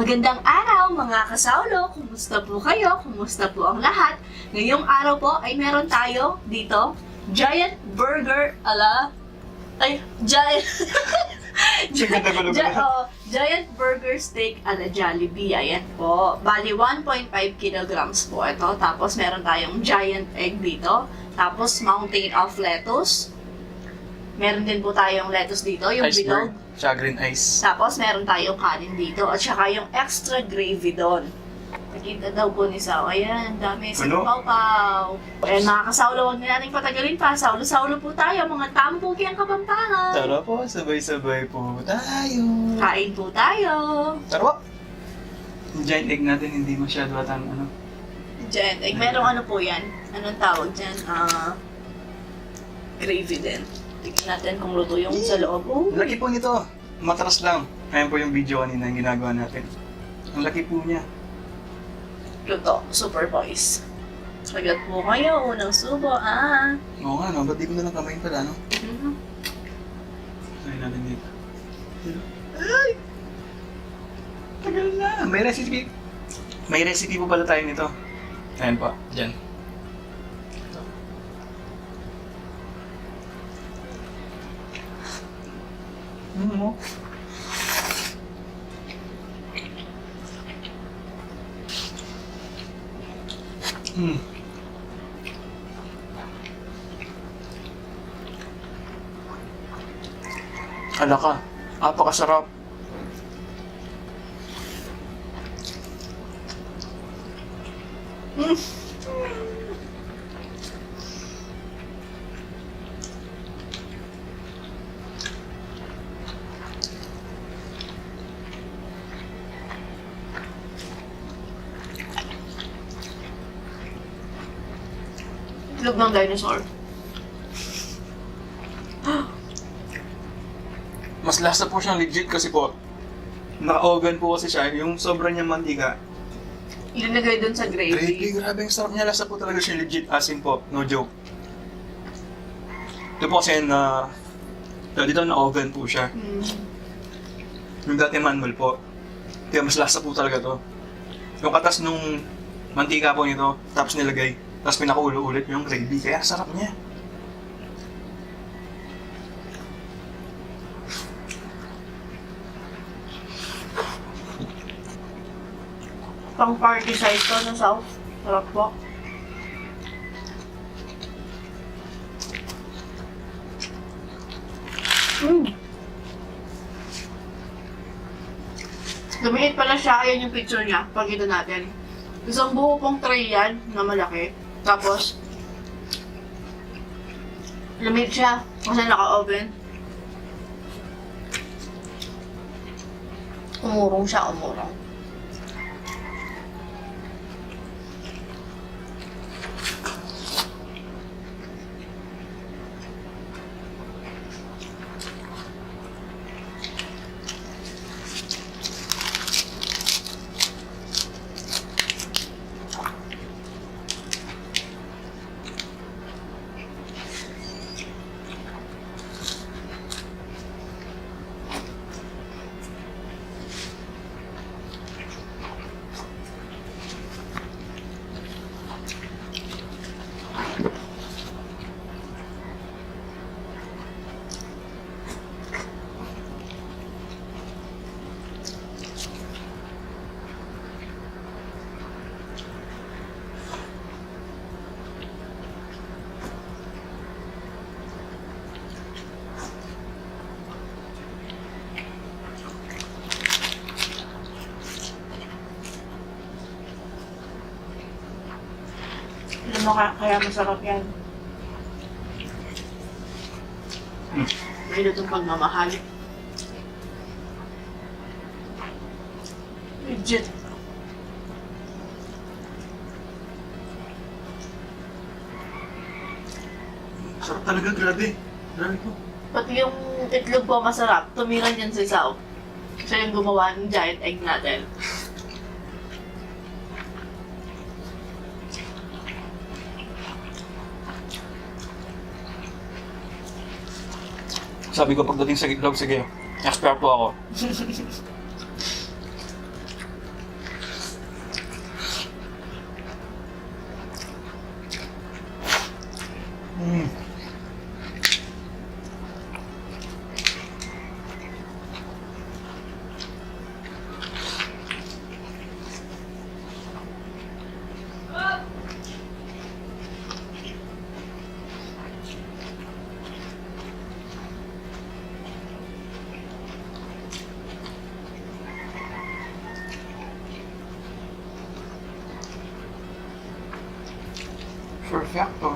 Magandang araw mga kasaulo! Kumusta po kayo? Kumusta po ang lahat? Ngayong araw po ay meron tayo dito, Giant Burger Giant Giant Burger Steak ala Jollibee. Ayan po. Bali 1.5 kilograms po ito. Tapos meron tayong giant egg dito. Tapos mountain of lettuce. Meron din po tayong lettuce dito, yung bilog. Siya green ice. Tapos meron tayong kanin dito at saka yung extra gravy doon. Nakita daw po ni Sao. Ayan, dami sa Puno. pau-pau. Ayan mga kasaulo, huwag na natin patagalin pa. Saulo-saulo po tayo, mga tampuki ang Kapampangan. Tara po, sabay-sabay po tayo. Kain po tayo. Tara po. Yung giant egg natin hindi masyado atang ano. Giant egg. Merong ano po yan? Anong tawag dyan? Gravy din. Tignan natin kung luto yung sa loob. Oh. Ang laki po nito. Matras lang. Ayan po yung video kanina yung ginagawa natin. Ang laki po niya. Luto. Super boys. Sagat po kayo. Unang subo, Oo nga no, ba't di ko na lang kamayin pala no? Mhm. Sayin natin dito. Ay! Tagal na. May recipe. May recipe po pala tayo nito. Ayan po, dyan. Mo. Hala ka, napakasarap. Itlog ng dinosaur. Mas lasa po siyang legit kasi po, naka-oven po kasi siya, yung sobra niyang mantika. Ilinagay dun sa Gravy, gravy. grabe yung sarap niya, lasa po talaga siya legit, as in po, no joke. Ito po kasi dito na-oven po siya. Yung dati manual po, kaya mas lasa po talaga to. Yung katas nung mantika po nito, tapos nilagay, tapos pinakulo ulit yung gravy, kaya sarap niya. Pang party size to na South. Sarap po. Lumiit pala siya. Ayan yung picture niya. Pagkita natin. Isang buo pong tray yan na malaki. Tapos, lumiit siya kasi naka-oven. Umurong siya, umurong. Alam mo kaya masarap yan. May lutong pagmamahal. Legit. Sarap talaga, grabe. Grabe po. Pati yung itlog po masarap. Tumiran yan si Sao. Siya yung gumawa ng giant egg natin. Sabi ko pagdating sa itlog, sige, expert po ako. Perfecto.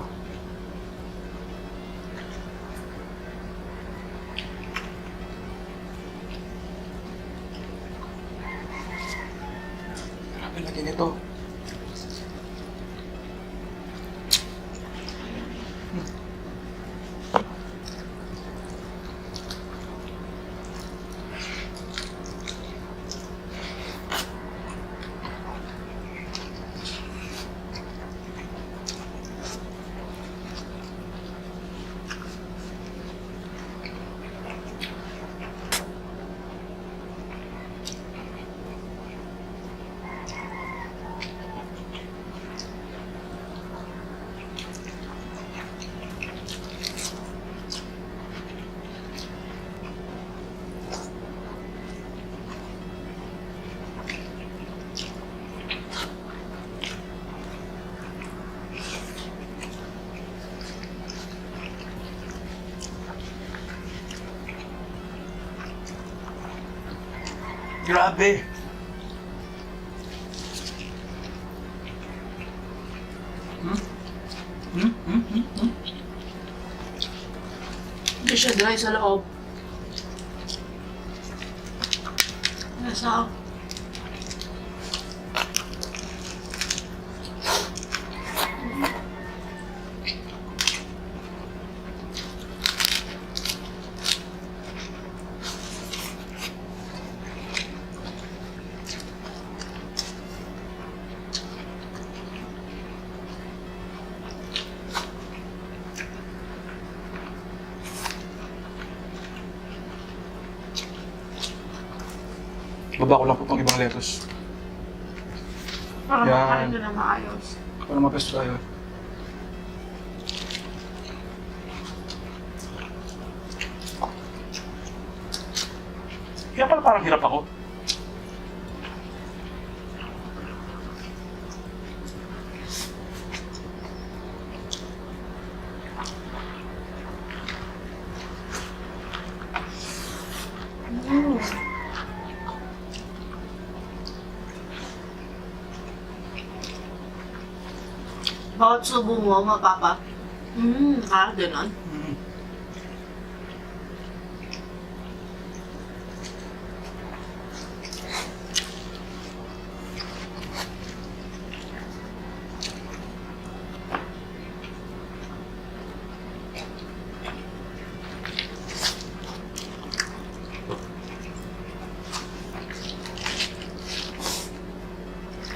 Grabe laki nito. Grabe! Hindi siya dry sa loob. Nasa Baba ko lang po itong ibang lettuce. para Yan. makain ko na maayos. Para mapesto tayo. Kaya pala parang hirap ako. Mm. Bawat subo mo, mapapa. Ganun. Mm.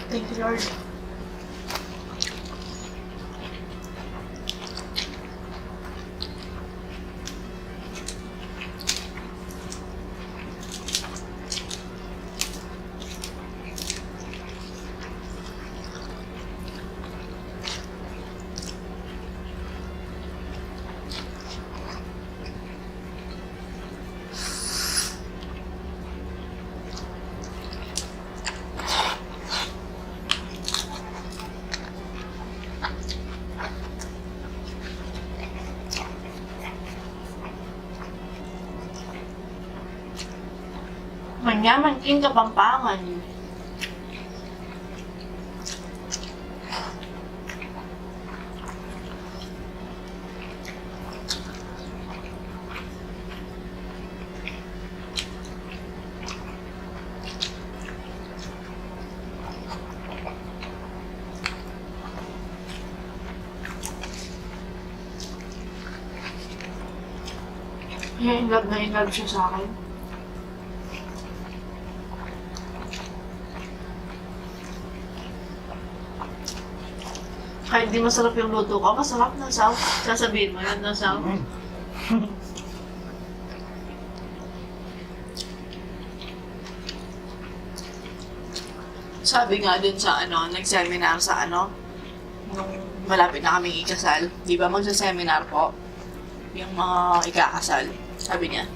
Thank you, Lord. Manyaman king Kapampangan. Na in love siya sa akin. Kahit di masarap yung luto ko, masarap na Saw. Sasabihin mo yun na Saw. Sabi nga dun sa nag-seminar sa nung malapit na kaming ikasal. Di ba magsa-seminar po? Yung mga ikakasal. Sabi niya,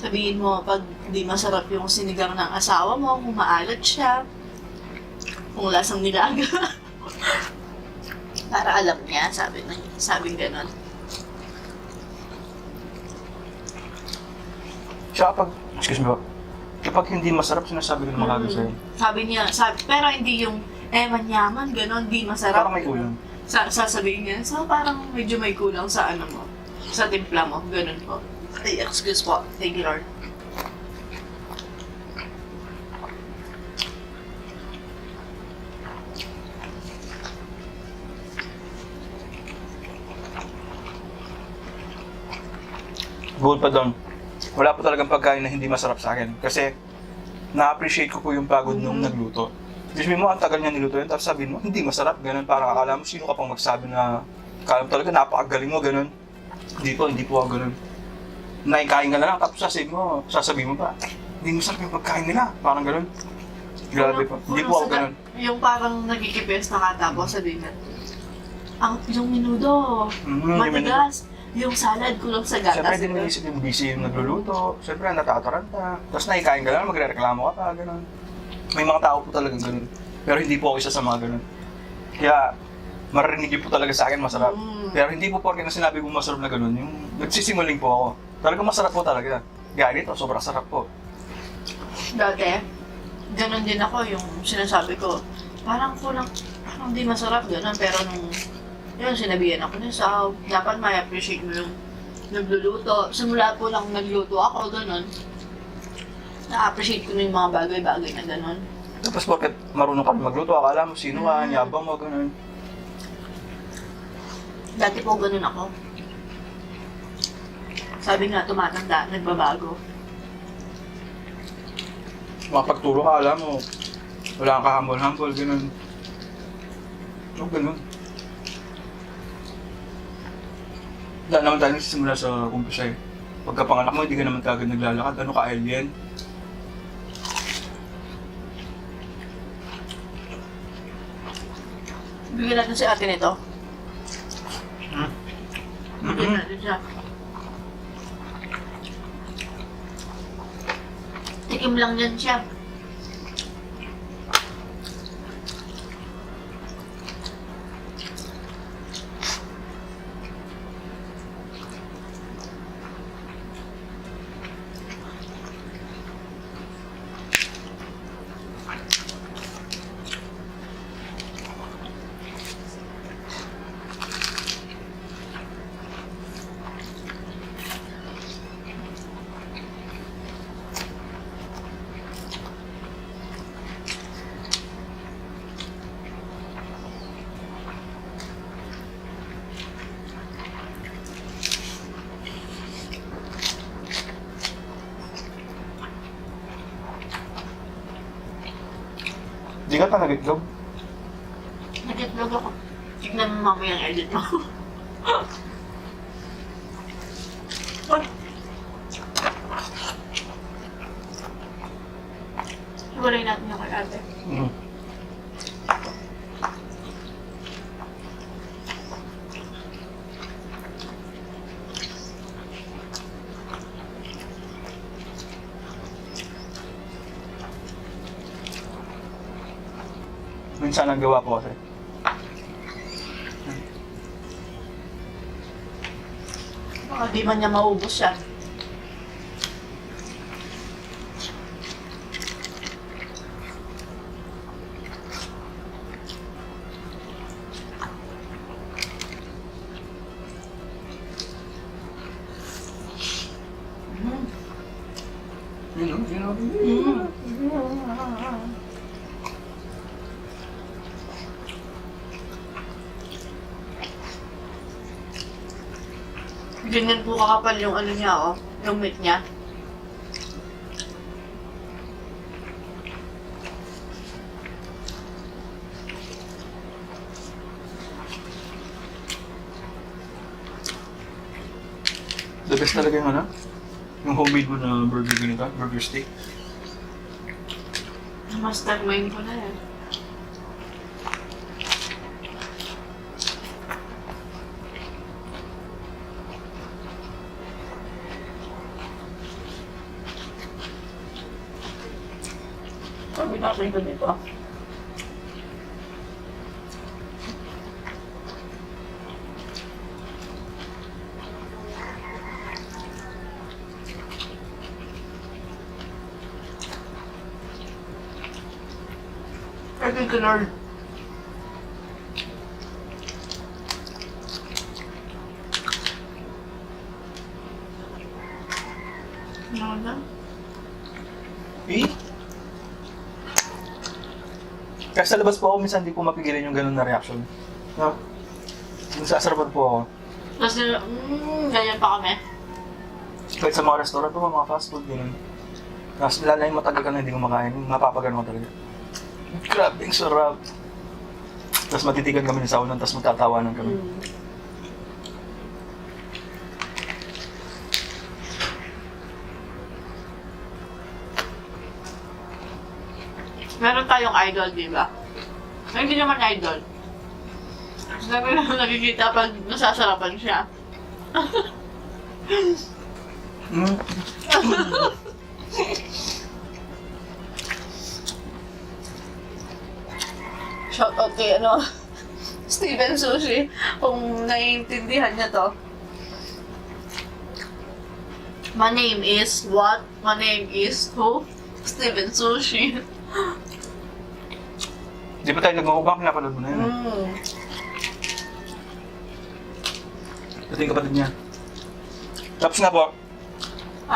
sabihin mo pag di masarap yung sinigang ng asawa mo, kung maalat siya, kung lasang nilaga. Para alam niya, sabing ganon. Tsaka excuse me po, kapag hindi masarap, sinasabi ko na sa'yo. Sabi niya, pero hindi yung manyaman, ganon, di masarap. Parang may kulang. Sasabihin niya, so parang medyo may kulang sa ano mo, sa timpla mo, ganun po. Ay, excuse po. Thank you, Lord. Bukod pa doon, wala po talagang pagkain na hindi masarap sa akin. Kasi, na-appreciate ko po yung pagod nung nagluto. Kasi mo, ang tagal niya niluto yun, tapos sabihin mo, hindi masarap, ganun. Parang akala mo, sino ka pang magsabi na, akala mo talaga, napakagaling mo, ganun. Hindi po ako ganun. Naikain ka na lang, tapos sasabihin mo pa, hindi masarap yung pagkain nila, parang ganun. Grabe po, hindi po ako ganun. Yung parang nagkikipes na ka, tapos sabihin na, yung minudo, matigas, yung salad kulang sa gatas. Siyempre, din naisip yung busy yung nagluluto. Siyempre, natataranta. Tapos naikain ka lang, magre-reklamo ka pa, gano'n. May mga tao po talagang gano'n. Pero hindi po ako isa sa mga gano'n. Kaya, maririnig po talaga sa akin masarap. Pero hindi po porke na sinabi ko masarap na gano'n, yung nagsisimuling po ako. Talagang masarap po talaga. Gaya nito, sobrang sarap po. Dati, gano'n din ako yung sinasabi ko, parang kulang, parang hindi masarap gano'n, pero nung yun, sinabihan ako niya sa dapat may appreciate mo yung nagluluto. Simula po lang nagluto ako, gano'n. Na-appreciate ko na yung mga bagay-bagay na gano'n. Tapos porket marunong ka magluto, akala mo sino ka, yabang mo, gano'n. Dati po gano'n ako. Sabi nga, tumatanda, nagbabago. Mapagturo ka, alam mo, wala kang kahambol-hambol, gano'n. O, gano'n. Wala naman tayo nagsisimula sa umpisa eh. Pagkapanganak mo, hindi ka naman kagad naglalakad. Ano ka, alien? Bigyan natin si ate nito. Bigyan natin siya. Tikim lang yan siya. Hindi ka pa nagitlog? Nagitlog ako. Tignan mo mamaya ang edit mo. Ay! Hiwalay natin yung kay ate. Minsan ang gawa ko kasi. Baka di man niya maubos siya. Ganyan po kakapal yung ano niya, oh. Yung meat niya. The best talaga yung ano? Yung homemade mo na burger ganito, burger steak. Mastermind ko na yan. Sabi natin ko dito. Thank you, Lord. Ano na? Eh? Kasi sa labas po ako, minsan hindi po mapigilan yung ganun na reaction. No? Nasasarapan po ako. Tapos, ganyan pa kami. Kahit sa mga restaurant po, mga fast food, ganun. Tapos lalo na yung matagal ka na hindi kumakain, napapagano ko talaga. Grabe, ang sarap. Tapos matitigan kami sa unan, tapos magtatawanan kami. Meron tayong idol, di ba? Ay, hindi naman idol. Sabi na nakikita pag nasasarapan siya. Mm. Shout out kay Steven Sushi, kung naiintindihan niya to. My name is what? My name is who? Steven Sushi. Di ba tayo nag-mukbang, pinapanood mo na yun. Ito yung kapatid niya. Tapos nga po,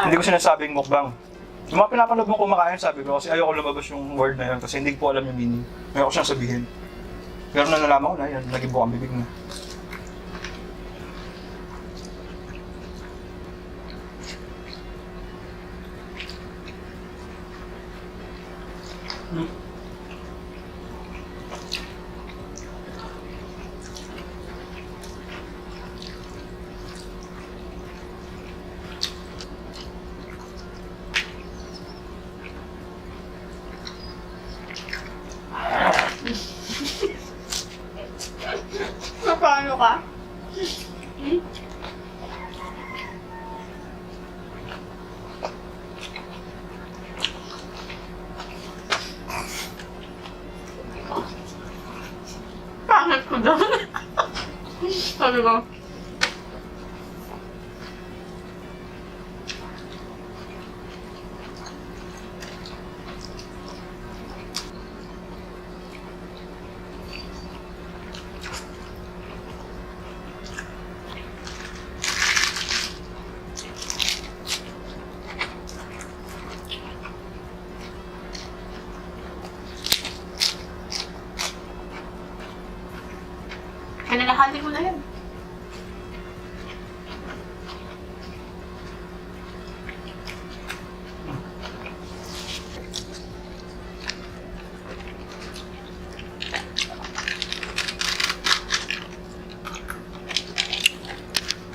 hindi ko sinasabing mukbang. Yung mga pinapanood mo kumakain, sabi ko, kasi ayoko lumabas yung word na yun kasi hindi ko alam yung meaning. Ayoko siyang sabihin. Pero na nalaman ko na, yan, naging bukang bibig na. Paano ka? Pangit ko daw. Sabi ko. Kanilahati ko na yan.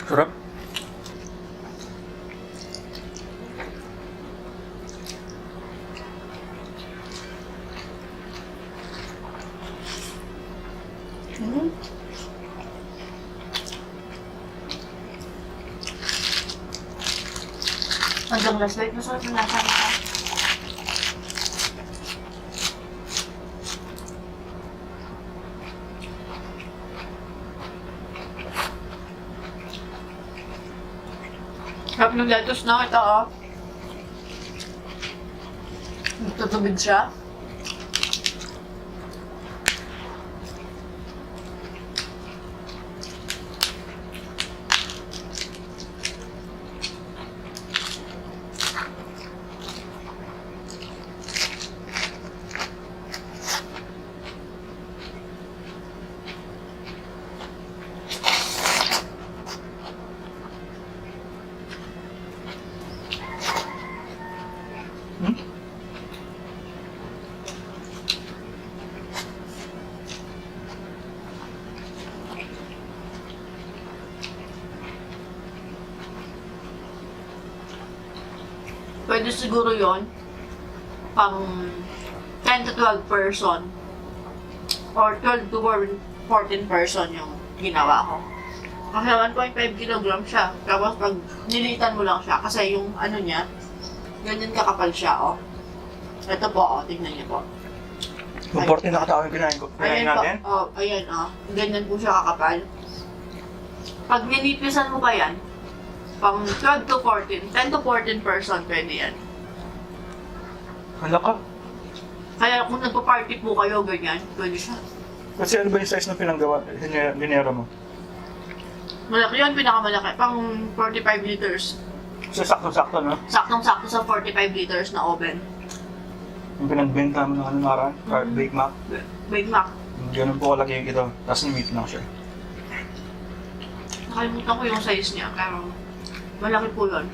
Sarap. Hanggang last bite, masarap na lasa nito. Sarap ng lettuce na ito, oh. Nagtutubig siya. Pwede siguro yon pang 10 to 12 person or 12 to 14 person yung ginawa ko. Kasi 1.5 kilogram siya. Tapos pag nilitan mo lang siya, kasi yung ano niya, ganyan kakapal siya, oh. Ito po, oh, tingnan niyo po. Yung 14 na katao yung kinain ko. Kinain natin? Po, oh, ayan, oh. Ganyan po siya kakapal. Pag ninipisan mo pa yan, pang 12 to 14, 10 to 14 person pwede yan. Hala ka. Kaya kung nagpa-party po kayo, ganyan, pwede siya. Kasi ano ba yung size ng pinanggawa? Linera mo? Malaki yun, pinakamalaki. Pang 45 liters. So, sakto-sakto, no? Saktong-sakto sa 45 liters na oven. Yung pinagbenta mo ng ano naran, Bake Mac. Big Mac. Ganun po kalaki yung ito. Tapos meat lang siya. Nakalimutan ko yung size niya, pero malaki po yun.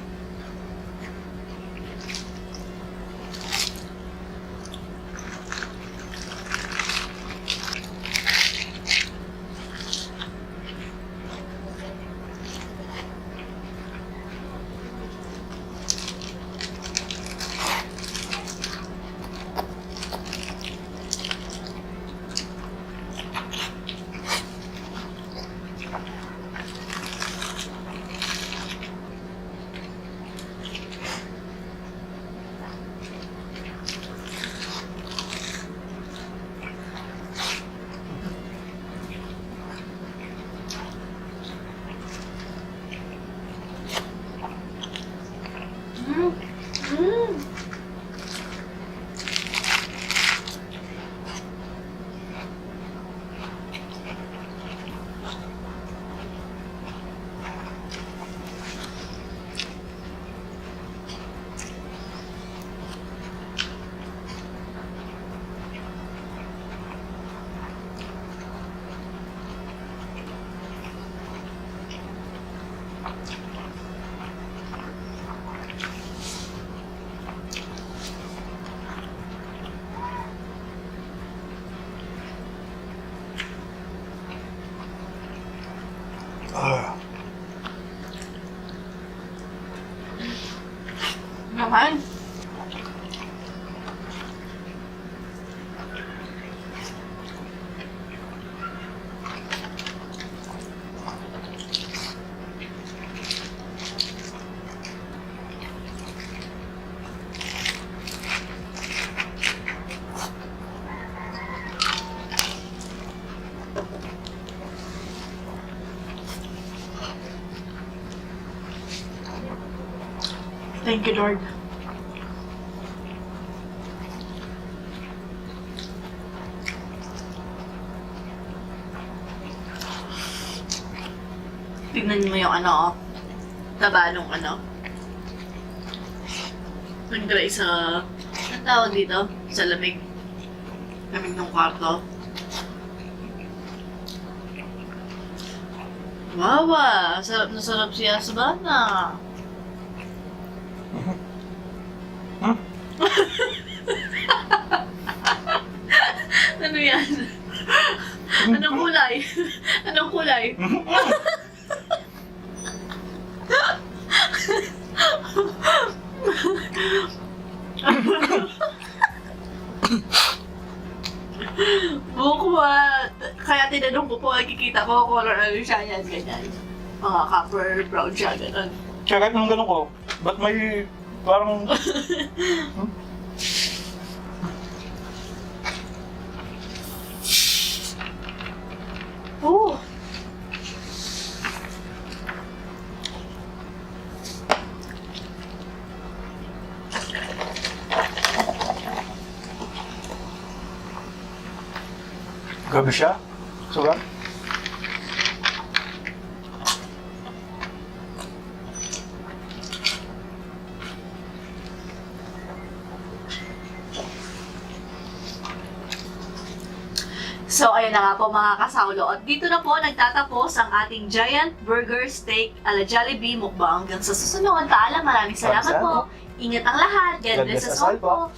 Mm. Mm. Ah. Naman. Thank you, Lord. Tignan mo yung ano, taba nung ano. Nag-dry sa, ang tawag dito? Sa lamig. Lamig ng kwarto. Wow, sarap na sarap siya sa bana. Ano yan? Anong kulay? Anong kulay? Bukwa. Kaya tinanong ko po, nakikita ko color ano siya yan, ganyan. Mga copper brown siya, gano'n. Kaya kahit nung ganun ko, ba't may parang... Oh! Gabi siya? Sobrang? So, ayun na nga po mga kasaulo. At dito na po nagtatapos ang ating Giant Burger Steak ala Jollibee mukbang. Hanggang sa susunod. Paalam, maraming salamat po. Ingat ang lahat. God bless us all po.